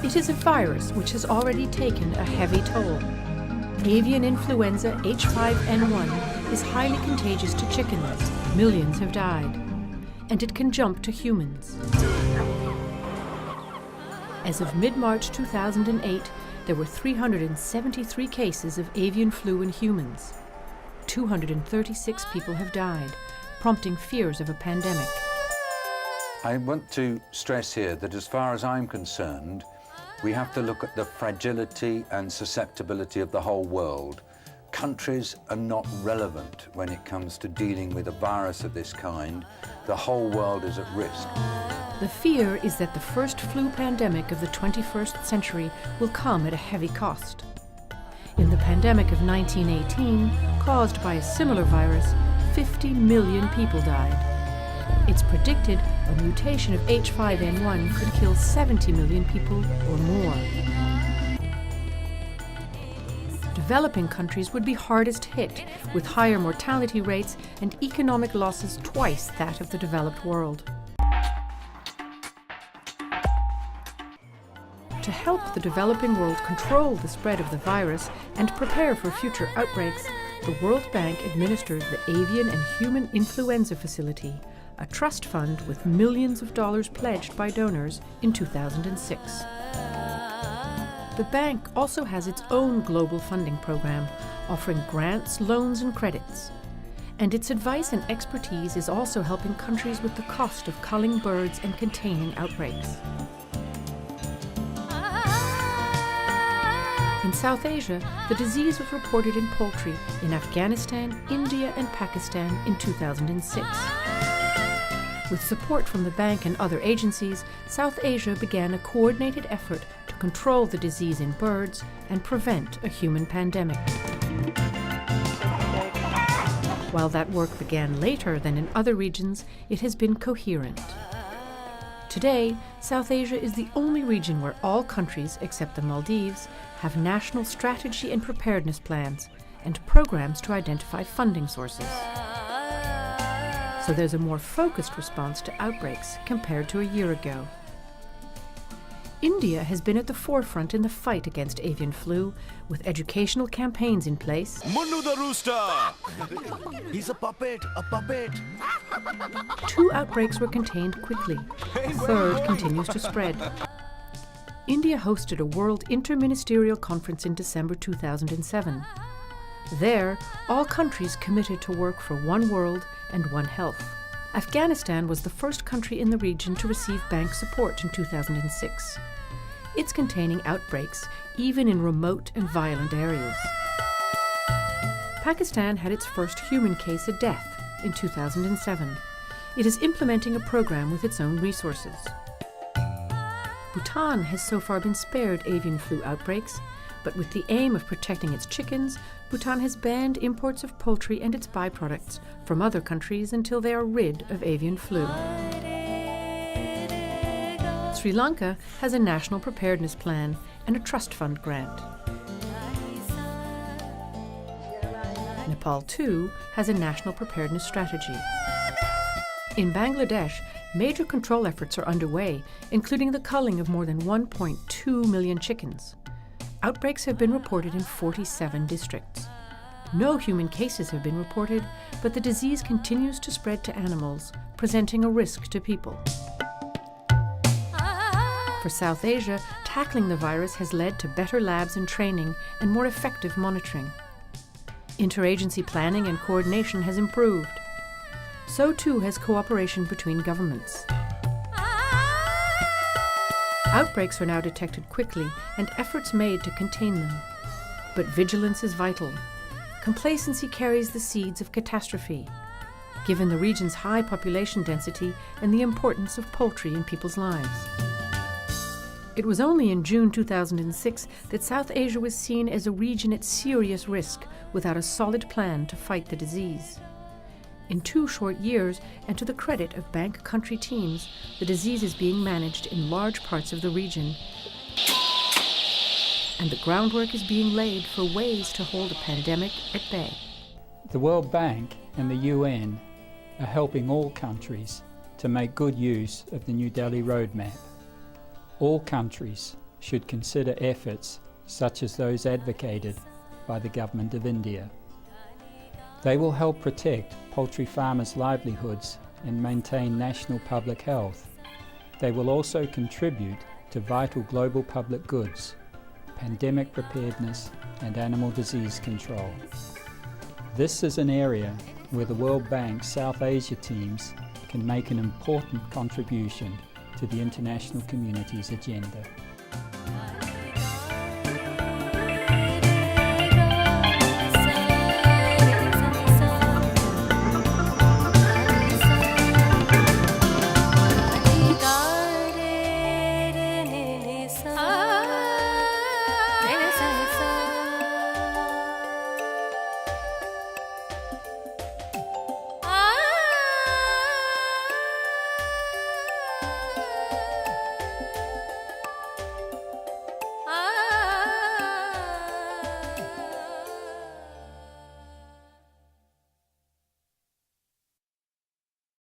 It is a virus which has already taken a heavy toll. Avian influenza H5N1 is highly contagious to chickens. Millions have died. And it can jump to humans. As of mid-March 2008, there were 373 cases of avian flu in humans. 236 people have died, prompting fears of a pandemic. I want to stress here that as far as I'm concerned, we have to look at the fragility and susceptibility of the whole world. Countries are not relevant when it comes to dealing with a virus of this kind. The whole world is at risk. The fear is that the first flu pandemic of the 21st century will come at a heavy cost. In the pandemic of 1918, caused by a similar virus, 50 million people died. It's predicted a mutation of H5N1 could kill 70 million people or more. Developing countries would be hardest hit, with higher mortality rates and economic losses twice that of the developed world. To help the developing world control the spread of the virus and prepare for future outbreaks, the World Bank administers the Avian and Human Influenza Facility, a trust fund with millions of dollars pledged by donors in 2006. The bank also has its own global funding program, offering grants, loans and credits. And its advice and expertise is also helping countries with the cost of culling birds and containing outbreaks. In South Asia, the disease was reported in poultry in Afghanistan, India and Pakistan in 2006. With support from the bank and other agencies, South Asia began a coordinated effort to control the disease in birds and prevent a human pandemic. While that work began later than in other regions, it has been coherent. Today, South Asia is the only region where all countries, except the Maldives, have national strategy and preparedness plans and programs to identify funding sources. So there's a more focused response to outbreaks compared to a year ago. India has been at the forefront in the fight against avian flu, with educational campaigns in place. Munnu the rooster! He's a puppet, a puppet! 2 outbreaks were contained quickly. A third continues to spread. India hosted a World Interministerial Conference in December 2007. There, all countries committed to work for one world and one health. Afghanistan was the first country in the region to receive bank support in 2006. It's containing outbreaks, even in remote and violent areas. Pakistan had its first human case of death in 2007. It is implementing a program with its own resources. Bhutan has so far been spared avian flu outbreaks, but with the aim of protecting its chickens, Bhutan has banned imports of poultry and its byproducts from other countries until they are rid of avian flu. Sri Lanka has a national preparedness plan and a trust fund grant. Nepal, too, has a national preparedness strategy. In Bangladesh, major control efforts are underway, including the culling of more than 1.2 million chickens. Outbreaks have been reported in 47 districts. No human cases have been reported, but the disease continues to spread to animals, presenting a risk to people. For South Asia, tackling the virus has led to better labs and training and more effective monitoring. Interagency planning and coordination has improved. So too has cooperation between governments. Outbreaks are now detected quickly and efforts made to contain them. But vigilance is vital. Complacency carries the seeds of catastrophe, given the region's high population density and the importance of poultry in people's lives. It was only in June 2006 that South Asia was seen as a region at serious risk without a solid plan to fight the disease. In 2 short years, and to the credit of bank country teams, the disease is being managed in large parts of the region, and the groundwork is being laid for ways to hold a pandemic at bay. The World Bank and the UN are helping all countries to make good use of the New Delhi Roadmap. All countries should consider efforts such as those advocated by the Government of India. They will help protect poultry farmers' livelihoods and maintain national public health. They will also contribute to vital global public goods, pandemic preparedness and animal disease control. This is an area where the World Bank's South Asia teams can make an important contribution to the international community's agenda.